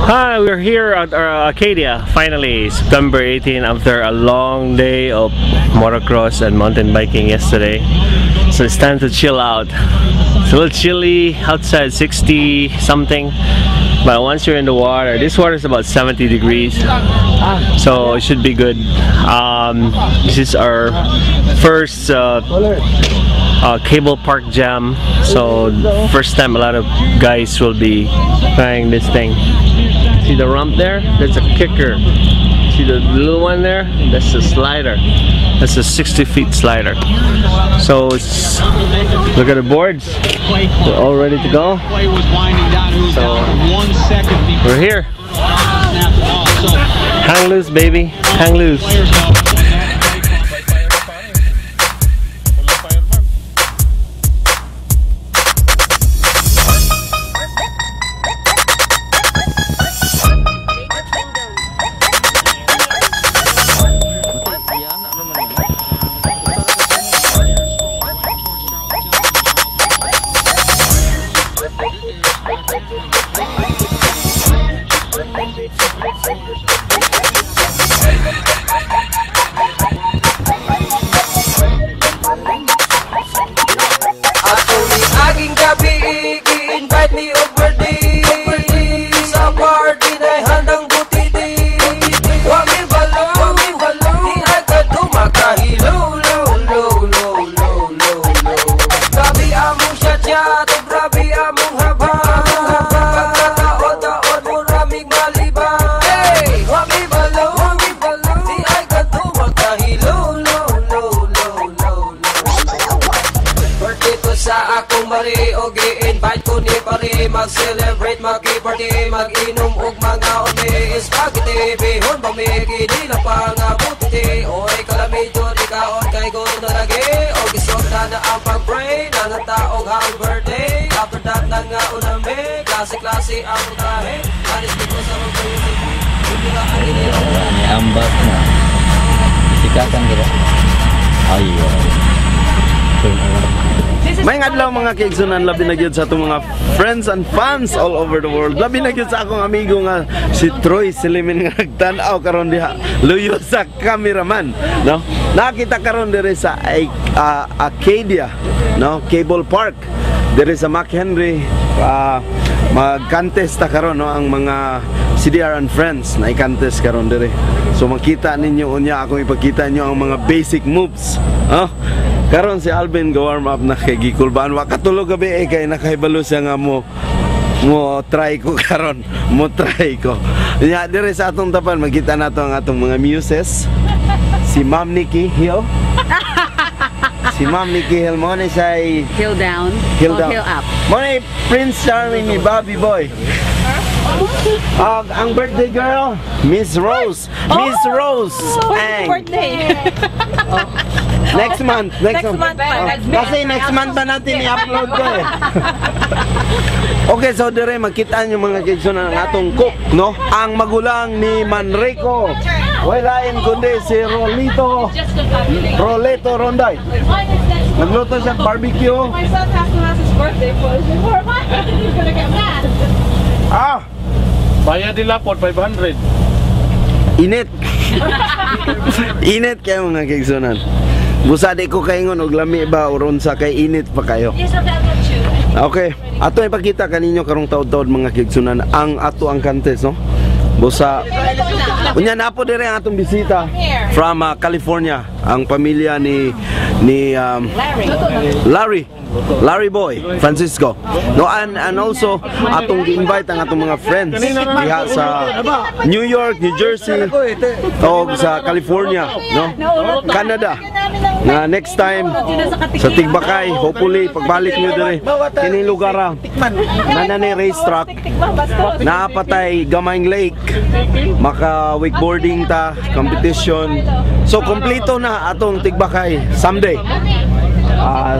Hi, we're here at Aacadia, finally, September 18, after a long day of motocross and mountain biking yesterday. So it's time to chill out. It's a little chilly outside, 60 something, but once you're in the water, this water is about 70 degrees, so it should be good. This is our first cable park jam, so first time a lot of guys will be trying this thing. See the rump there? That's a kicker. See the little one there? That's a slider. That's a 60 feet slider. So it's, look at the boards. They're all ready to go. So we're here. Hang loose, baby. Hang loose. Invite me over day sa party na handang butiti. Wami balo, di agad tumakahilo, lo. Grabe among syat-syat, grabe among haba. Pagkataon-taon mo raming malibang. Wami balo, di agad tumakahilo, lo. Birthday ko sa akong mari, oge invite ko ni pare, mag-celebrate, mag-party, mag-inom og mga ome, spaghetti, bihon, bamigi, di lang pa nga butiti. Oy, kalamito, di kaon, kay gusto na lagi, o gisog na ang pag-pray, nangata og happy birthday, after that na nga unami, klase-klase ang utahe, alis dito sa mag-music, hindi na ang iniro. May ambas na, isikatan ka ba? Ayaw. May adlaw mga kaigsunan, labi na gyud sa atong mga friends and fans all over the world. Labi na gyud sa akong amigo nga si Troy Silimin nga nagtan-aw karon diha luyo sa cameraman, no? Nakita karon dire sa Aacadia, no? Cable Park dire sa McHenry. Mag-contest ta karon, no, ang mga CDR and friends na i-contest karon dire. So makita ninyo unya, akong ipakita niyo ang mga basic moves, oh. Karon si Alvin go-warm up na kay gikulbaan. Wa katulog gabi kay nakahibalo siya nga mo try ko karon. Mo try ko. Nya dire sa atong tapan makita nato ang atong mga muses. Si Ma'am Nikki Hill. Si Ma'am Nikki Hill mo ni say Hill down. Hill down. Hill up. Mo ni Prince Charming ni Bobby Boy. Ang birthday girl, Miss Rose. Miss Rose. Birthday. Next month. Kasi next month pa natin i-upload ko eh. Okay, so dire makita nyo mga kaigsunan ang atong cook, no? Ang magulang ni Manrico. Walain kundi si Roleto Ronday. Nagluto siya barbecue. My son has to have his birthday before mine. He's gonna get mad. Bayad nila po 500. Init. Init kayo mga kaigsunan. Busade ko kaingon og lami ba uron sa kay init pa kayo. Okay, ato ipakita kaninyo karong taud-taud mga kaigsunan ang ato ang contest, no? Busa unya napo dire ang atong bisita from California, ang pamilya ni Larry Boy Francisco, no, and also atong gi-invite ang atong mga friends diha sa New York, New Jersey o sa California, no, Canada, nga next time sa Tigbakay, hopefully pagbalik nyo dire kini lugar nanani racetrack naapatay Gamayng Lake, maka wakeboarding ta competition, so kompleto na atong Tigbakay someday.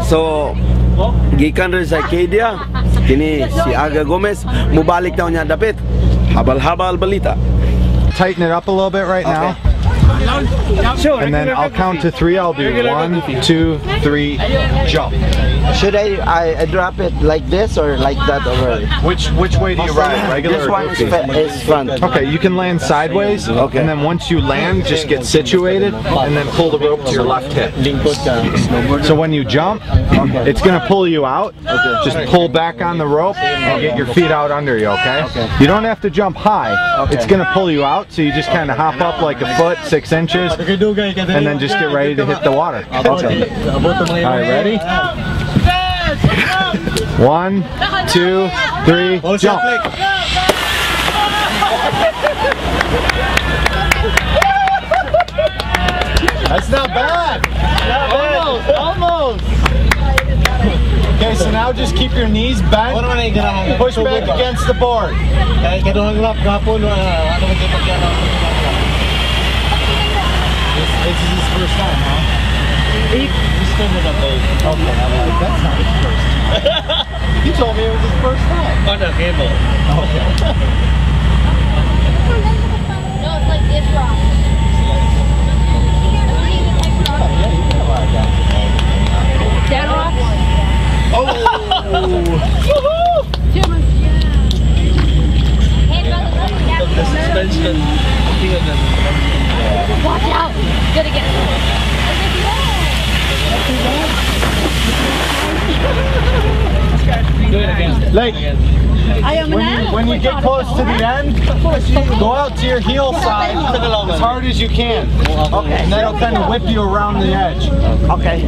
So gikan rin sa Aacadia kini si Aga Gomez, mubalik daw niya dapit habal-habal balita. Tighten it up a little bit right now. Sure. And then I'll count to 3. I'll do 1, 2, 3, jump. Should I drop it like this or like that over? Which way do you ride? Regular This or one goofy? is front. Okay, you can land sideways, Okay. and then once you land, just get situated, and then pull the rope to your left hip. So when you jump, it's gonna pull you out. Just pull back on the rope and get your feet out under you, okay? You don't have to jump high. It's gonna pull you out, so you just kind of hop up like a foot, 6 inches, and then just get ready to hit the water. Okay. Alright, ready? 1, 2, 3, jump! That's not bad! Almost! Okay, so now just keep your knees bent, push back against the board. This is his first time, huh? Okay, that's not his first time. You told me it was his first time. On the cable. Okay. No, it's like this rock. Dead rocks? Oh! The suspension. Watch out! Good again. Do it again. Like, when you get close to the end, go out to your heel side as hard as you can. Okay. And that'll kind of whip you around the edge. Okay.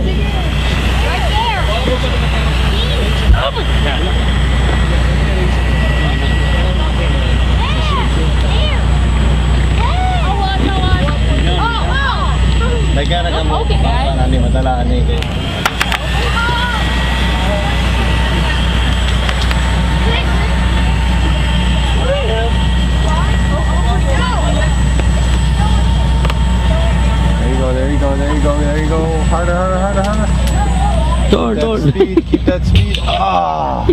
Right there! Okay, guys. There you go. Harder. Keep that speed. Ah!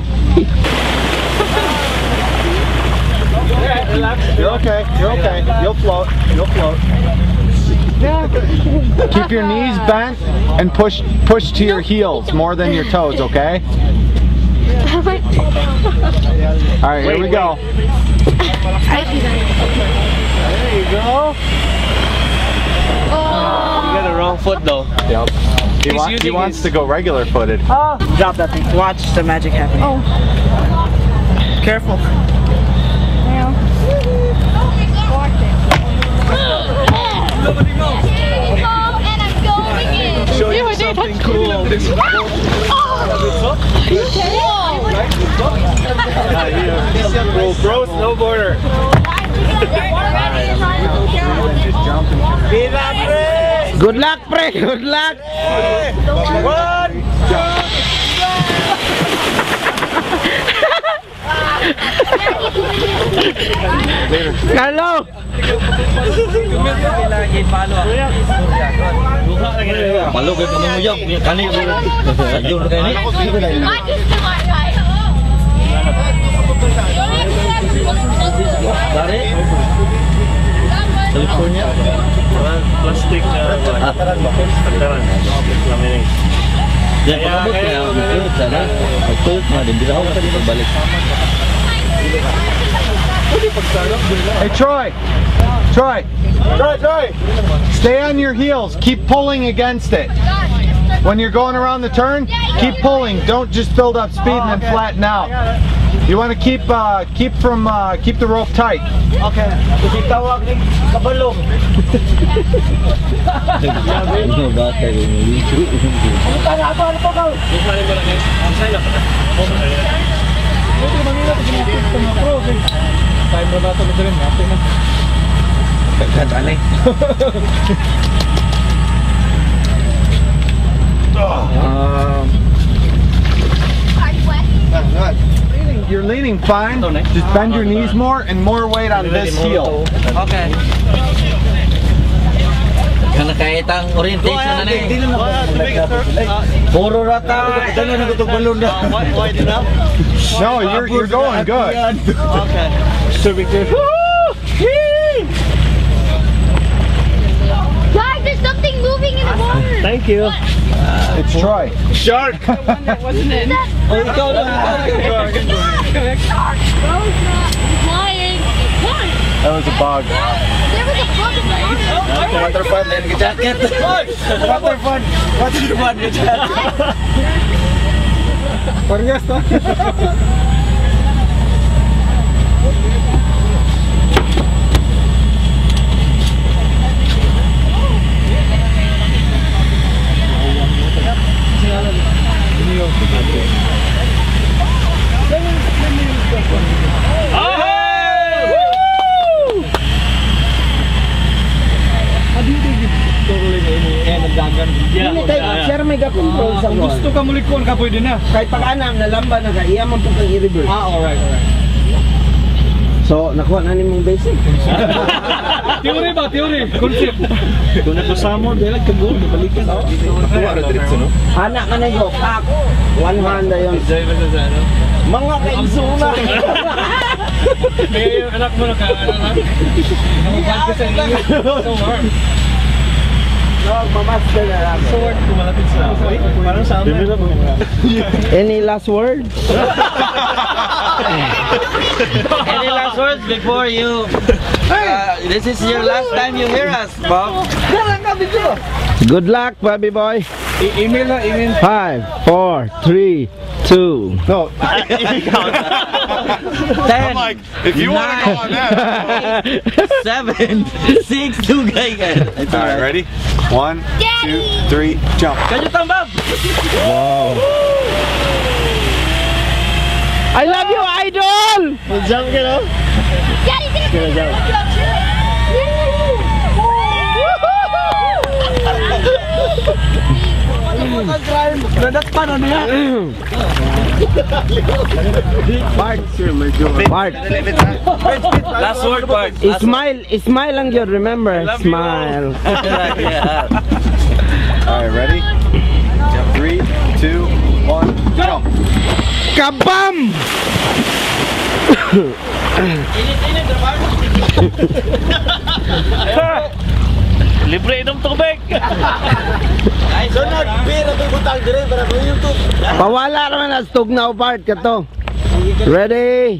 You're okay. You'll float. Keep your knees bent and push to your heels more than your toes, okay? Alright, here we go. There you go. You got the wrong foot though. Yep. He wants to go regular footed. Oh, drop that thing. Watch the magic happen. Oh. Careful. Show you something cool. Bro, snowboarder. Good luck, pre. Good luck. 1, 2, Hello. California. Plastic pantaran. Laminating. Dan pagabot kaya dito sana. Pagtulot na din dito ako balik. Hey Troy! Stay on your heels. Keep pulling against it. When you're going around the turn, keep pulling. Don't just build up speed and then flatten out. You want to keep the rope tight. Okay. Tawag ni kabalong. Bata yung Ano pa ka? Time na ba ito rin? Natin na. Pagkadali. You're leaning fine. Just bend your knees more and more weight on this heel. Okay. Kana kaitang orientation na ni. Puro rata. Dala na ko balon na. Wide enough? No, you're going good. Okay. Guys, there's something moving in the water. Thank you. It's Troy. Shark! That wasn't in. Oh, ikaw lang. Flying. Flying. That was a bug. There was a bug in the water. Water fun and jacket. Water fun. Water fun and jacket. Parehas to. Sir, may control sa Kung gusto ka mulikon ka pwede na. kahit pag-anam, nalamba na ka, iya man po kang i-reverse. Alright. So, nakuha na nimong basic. Theory ba? Theory. Concept. Kung nagpasamo, dahil kagul, balikan. Anak ka na yung pak. One hand na yun. Mga kaisuna. May anak mo na ka. Nakabad ka sa inyo. So warm. Mamaster na lang. Sword kumalapit sa akin. Parang sa amin. Any last word? Any last words before you? This is your last time you hear us, Bob. Good luck, Bobby boy. Email na, email. 5, 4, 3, 2. No. 10. If you want to go on that. 7, 6, 2, guys. Alright, ready? 1, 2, 3, jump. Can you thumb up? I love you, idol! Jump ka no? Daddy, Bart, Last word, Bart. smile lang yun, remember? Smile. Yeah. Alright, ready? 3, 2, 1, jump. Kabam! Libre inom tubig! Pawala naman na stog na part ka to. Ready?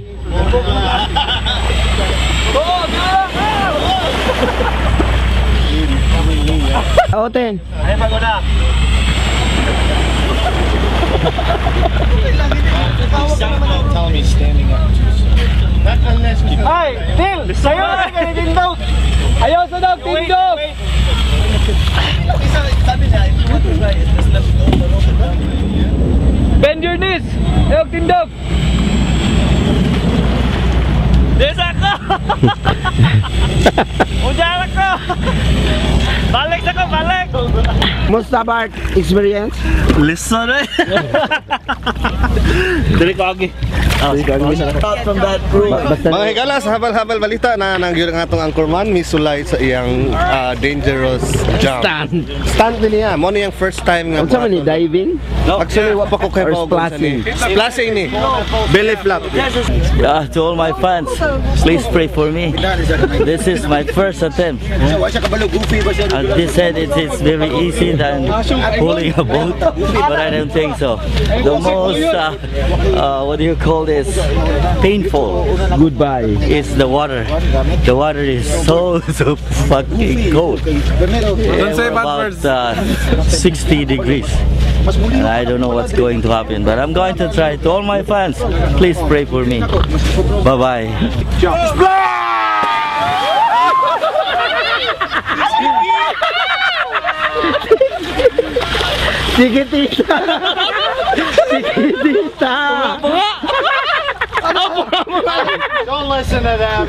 Oten. Ay, bago na! Tell me standing up. Ay, Till! Sayo na ka ni Tindog! Ayaw sa dog, Tindog! Bend your knees! Ayaw, Tindog! Des ako! Udyar ako! Balik ako, balik! Musta Bart? Experience? Listen eh! Dali ko agi. Start from that room. Mga higala sa habal-habal balita na nangyur nga atong Anchorman misulay sa iyang dangerous jump. Stunt din niya. Mo niyang first time nga. Unsa man ni diving? Actually wa pa ko kay Or splashing? Splashing ni. Belly flop. To all my fans, please pray for me. This is my first attempt. And they said it's very easy than pulling a boat, but I don't think so. The most, what do you call this? Painful. Goodbye. It's the water. The water is so fucking cold. About 60 degrees. And I don't know what's going to happen, but I'm going to try. To all my fans, please pray for me. Bye-bye. Sige tita! Sige tita! Don't listen to them.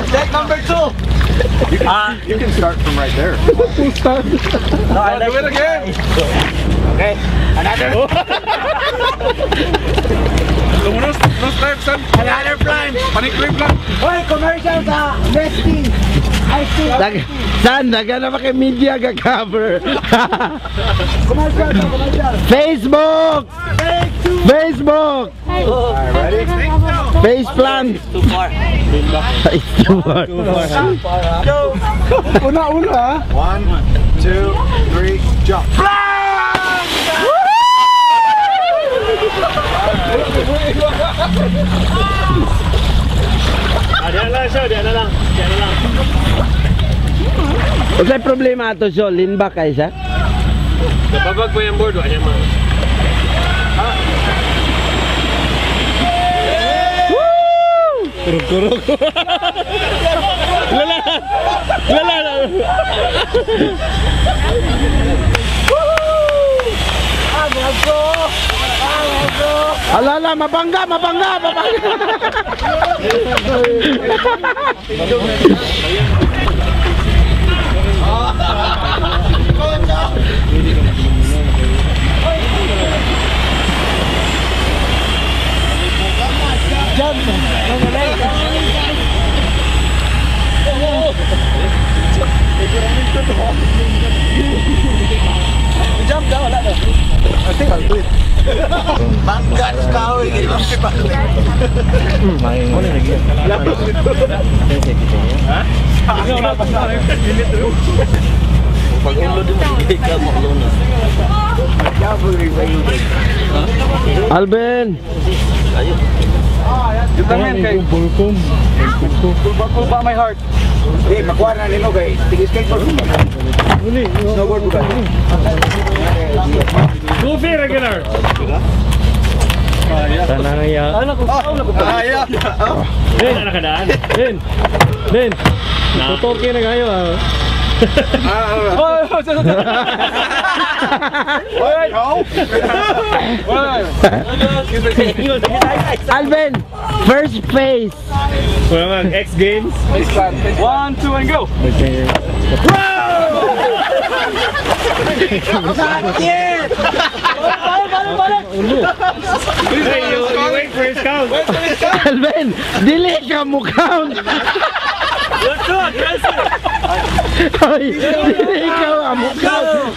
Take number 2. You can start from right there. No, I do it again! Okay. No stripe, son! Another plan! Panic cream plan! Hoy, commercial sa Nesting! San, naga na kay media ga-cover. Facebook! Facebook! Alright, ready? Face plant. Too far. It's too far. Una, ha? 1, 2, 3, jump. Diyan lang siya, diyan na lang. What's problema ato siya? Lean back kayo siya? Napabag po yung board, wala niya man. Kurog. Lala. Alala, mabangga. Jump daw, wala daw. I think I'll do it. Banggas kau ini masih balik. Main mana lagi? Pag unlo din mo, ka mo lunas. Alvin. Ayo. Kita main kay Kulba my heart. Eh, makuha na nino kay tingis kay snowboard bukan. Goofy regular. Sana na ya. Ya. Din, nakadaan. Din. Tutokin na kayo ah. Alvin, first phase. Well, X Games. 1, 2 and go. Hey, you wait for his count. Alvin, dili ka mo count. You're too aggressive. Ay, dili ka mo count.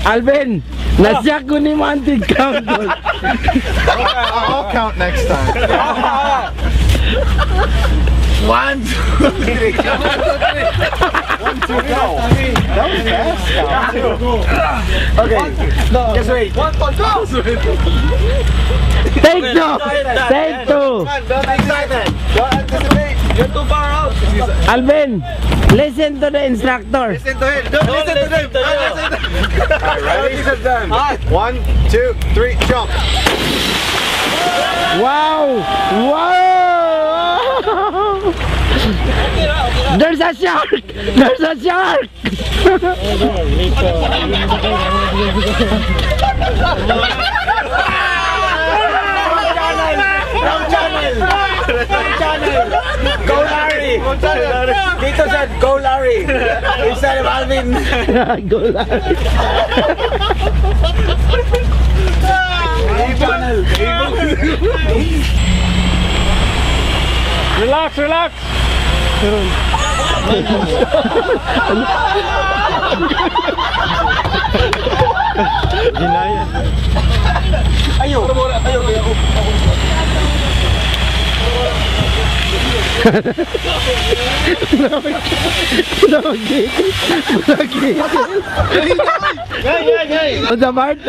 Alvin, nasyak ko ni mo antig count. I'll count next time. 1, 2, 3. 1, 2, go. That was fast. Okay. No. Just wait. 1, 2, go. Take two. Don't excited. Don't anticipate. You're too far out. Alvin, listen to the instructor. Listen to him. Don't listen to them. Alright, ready? 1, 2, 3, jump. Wow! There's a shark! There's a shark! Wrong channel. Go Larry. Dito said go Larry. Instead of Alvin. Go Larry. Channel. Relax. Ayo.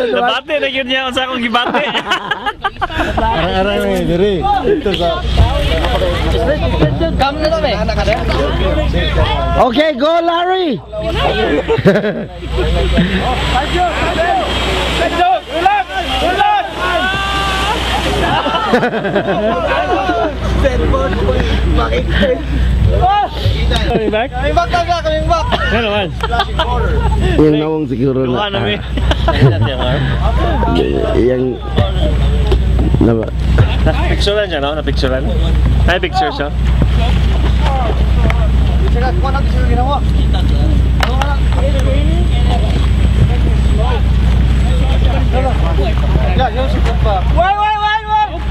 Nabate na yun niya sa akong gibate. Arang-arang na diri. Ito sa... Okay, go Larry! Coming back? Coming back. Ano naman? Yung nawang siguro Luha na may. Yung... Picturean siya, no? Na-picturean? Ay, picture siya. Wait.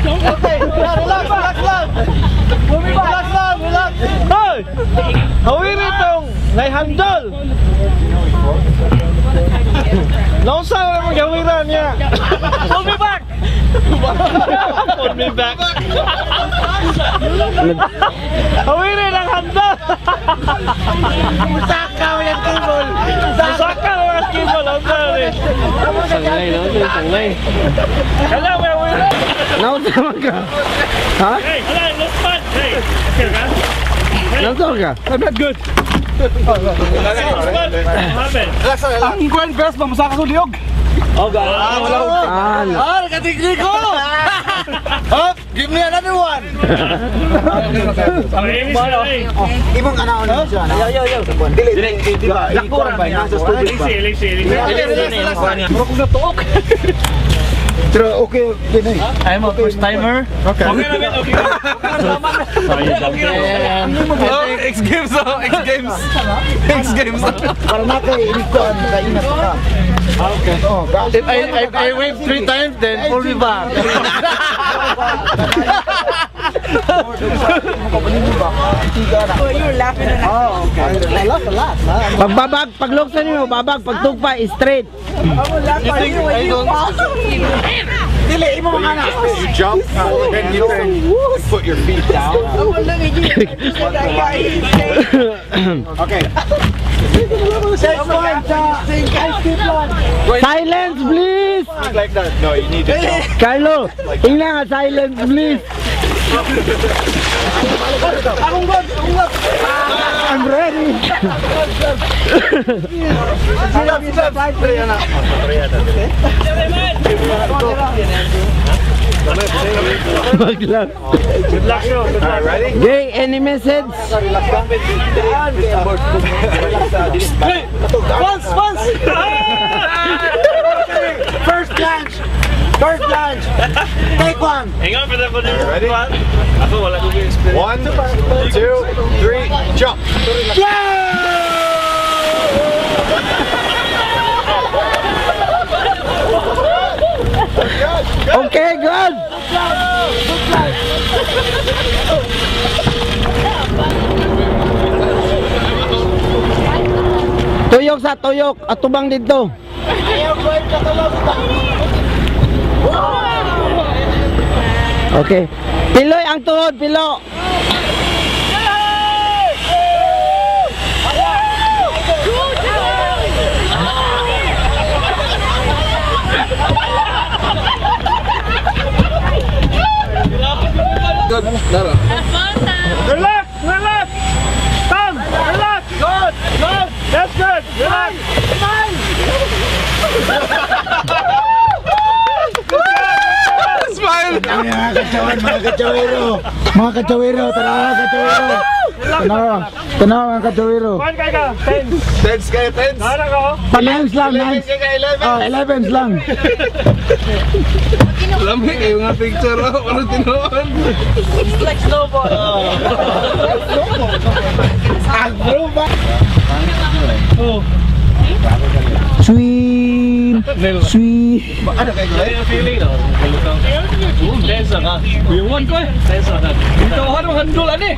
Okay, relax lang. Hawin itong naihandol. Nausa na mong gawiran niya. Pull me back. Pull me back. Hawin ang handol. Musaka mo yung kibol. Musaka mo yung kibol. Sanglay, no? Sanglay. Kala mo yung wala. Nausa ka? Ha? Hey, hala, look fun. Hey, okay ka? Nausa ka? I'm not good. Ang grand best ba masaka sa liog? Oh, God. Ah, nakatigli ko! Oh, give me another one! Ibang kanaon na siya. Yo. Dili, lakuran ba? Nasa studio ba? Lisi. Mura kong natuok. Pero okay, Pinoy. I'm a first timer. Okay. X Games. Para na kayo, inikon, kainat ka. Okay. If I wave 3 times, then pull me back. You're laughing at Oh, okay. Last. Pagbabag, pagluksan niyo, babag, pagtugpa, straight. Dili, imo mga anak. You jump, and you put your feet down. Okay. Silence, please. Like that. No, you need to jump. Carlo, tingnan nga, silence, please. I'm ready. Maglang. Good luck, show. Ready? Okay, any message? Once. First lunch. Take one. Hang on for that one. Ready? Ako wala ko experience. 1, 2, 3, jump. Okay, good. Tuyok sa tuyok, atubang dito. Okay. Piloy ang tuhod, pilo. Relax. Tom, relax. Good. That's good. Relax. Smile. Mga kachawero, tara kachawero. Tanaw mga kachawero. Kuhan ka. 10. Tens kayo, tens. Nanak ako. Panayos lang, 11 lang. Lamig kayo nga picture ako. Ano tinuan? It's like snowball. Sweet. Ano kayo feeling no? Tensa ka. Iwan ko eh. Tensa ka. Ito ako ng handol ani.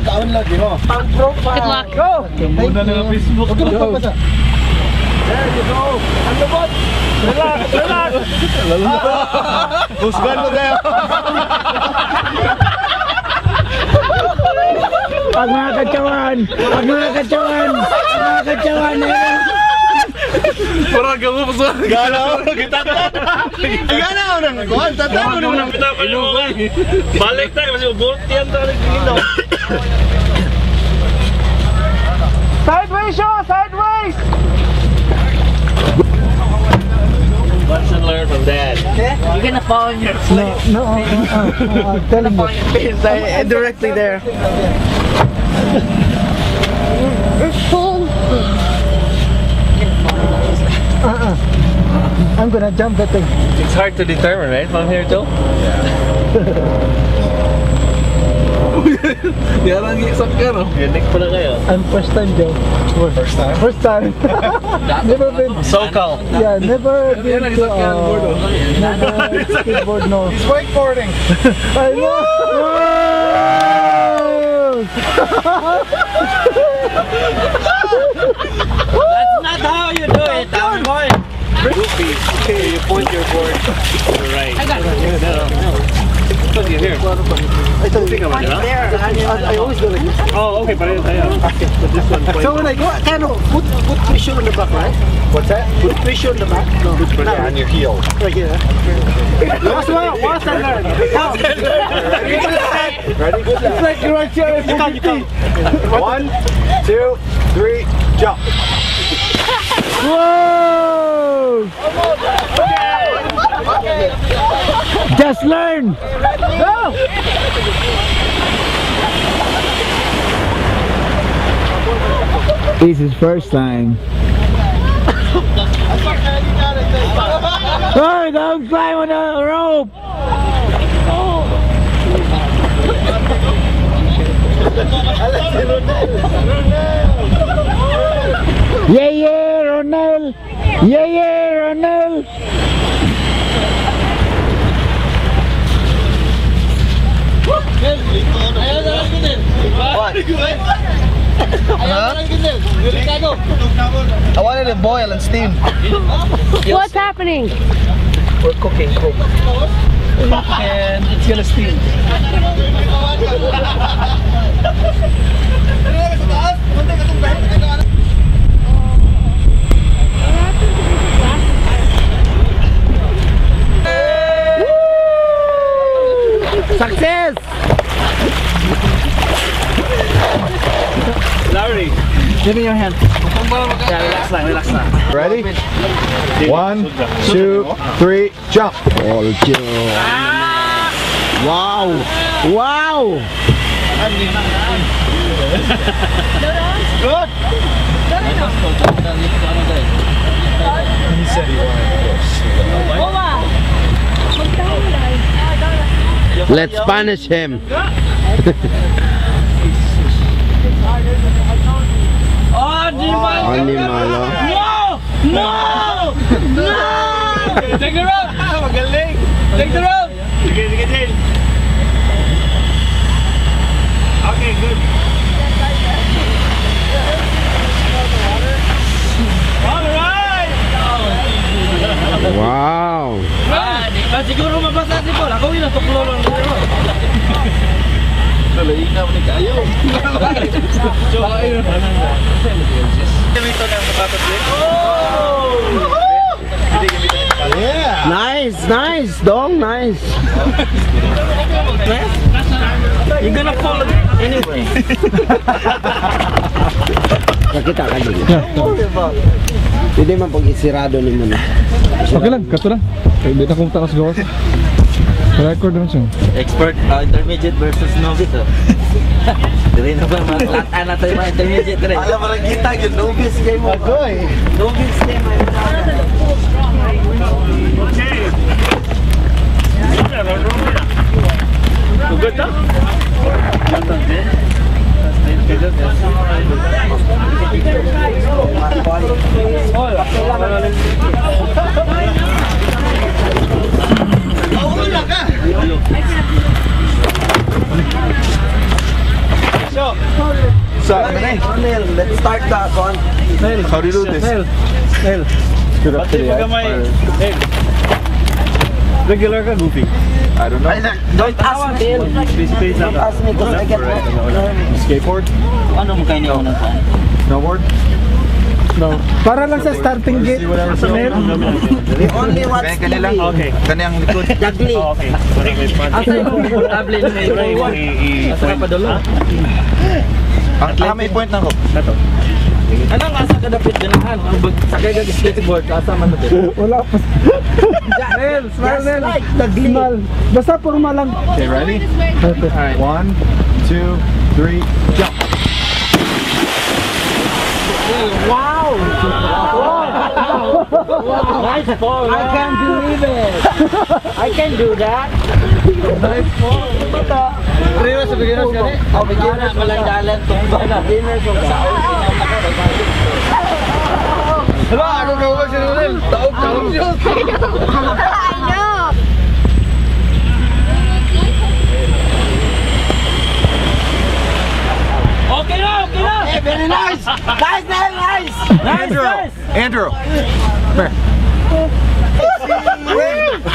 Kaon lagi mo. Good luck. Go. Muna na ng Facebook. There you go. Ano ba? Relax. Husgan mo kayo. Pag mga kachawan. Parang gamo pa sa. Gana ako, gitatad. Gana ako nang kuhan, tatad mo nang Balik tayo kasi ubulti yan tayo nagkino. Sideways siya, sideways. Lesson learned from Dad. You're gonna fall on your No, telling you. Directly there. I'm gonna jump that thing. It's hard to determine, right? From here too? Yarang isak ka no? Unique pala kayo. I'm first time, Joe. First time. Never been. SoCal. Yeah, never been to never skateboard, no. Wakeboarding. I know. That's not how you do it, boy. Goofy. Okay, you point your board to the right. I got it. No. Here. I always go like this. Oh, okay, pareho tayo. But this one point. So when I go, kind of put pressure on the back, right? What's that? Put pressure on the back. No, Yeah, on your heel. right here. Once and learn. Ready? Good luck. It's like you're right here. 1, 2, 3, jump. Whoa! Just learn. Go. This is first time. Oh, don't climb on the rope. Yeah, Ronel. Yeah, Ronel. I wanted it boil and steam. What's happening? We're cooking coke. And it's gonna steam. Success! Larry. Give me your hand. Yeah, relax lang. Ready? 1, 2, 3, jump. Wow! Wow! Good. He said he wanted this. Let's punish him. Animalo. No! Take the rope! Magaling! Take the rope! Sige, Jill. Okay, good. Alright! Wow. Siguro mabasa si Paul. Ako yun ang tuklo lang dito. Ikaw ni kayo. So, ayun. Dito na mabatot din. Yeah. Nice, Dong, nice. You're gonna fall anyway. Nakita ka din. Hindi man pag isirado ni mo na. Okay lang, kato lang. Hindi na kung takas gawas. Record naman siya. Expert, intermediate versus novice. Dili na ba matlatan na tayo mga intermediate rin. Alam mo rin kita yung novice kayo mo. Agoy! Novice kayo mo. Okay. Good na? So, Neil, let's start that one. Neil, how do you do this? Neil. Pati pagka may... Regular ka, Goofy? I don't know. Don't ask me, Neil. Don't ask me because I get Skateboard? Ano mo kayo niyo ng pan? Snowboard? No. Para lang sa starting gate. Neil. We only watch TV. Okay. Kaniyang likod. Jagli. Okay. Asa yung komportable na may asa pa dolo? May point na ko. Ito. Anong asa ka dapit ganahan? Sakay ka skateboard, asa man na din? Wala pa. Neil, smile Neil. Smile. Basta forma lang. Okay, ready? Alright, 1, 2, 3, jump. Wow! Nice fall! I can't believe it! I can do that! Nice fall. Pero sa beginners ka rin? O, beginners walang dalan, tumba na. Beginners yung saan. Hala, ano ka ba siya rin? Taog siya. I know. Very nice! Nice, very nice! Andrew.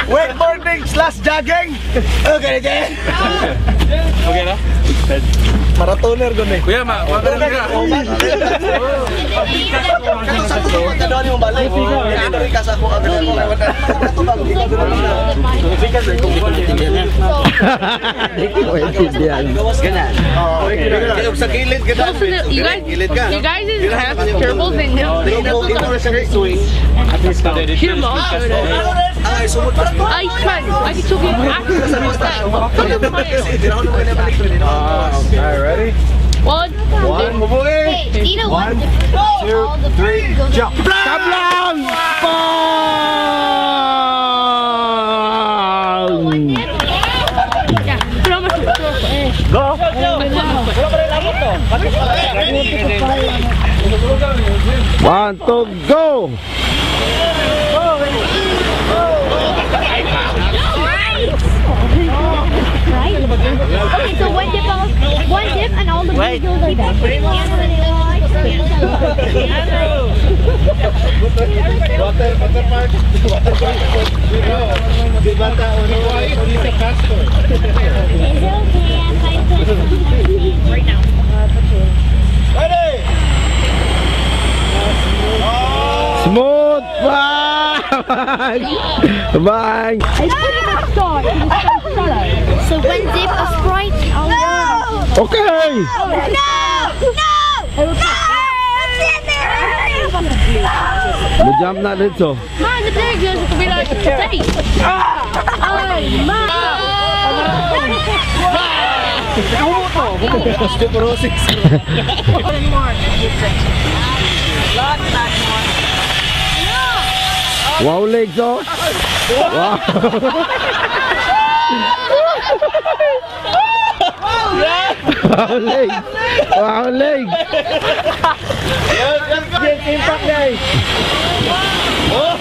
Wakeboarding slash jogging! Okay, okay. Okay na? Maratoner ko na. Kuya, magaling ka. You guys is half turbo than him. Ay, man. Ay, so good. Alright, ready? One. Hey, Dito, 1, 2, 3, jump! Tablang! Yeah. Go! One, two, go! Okay, so one dip and all the videos are there. Right now. Smooth! Bang! Bang! So one dip of Sprite. Okay! Jump na dito. Man, the thing is, it could be like, hey! Ay, man! Wow legs oh! Wow! Wow legs! Wow legs! Impact guys! Oh!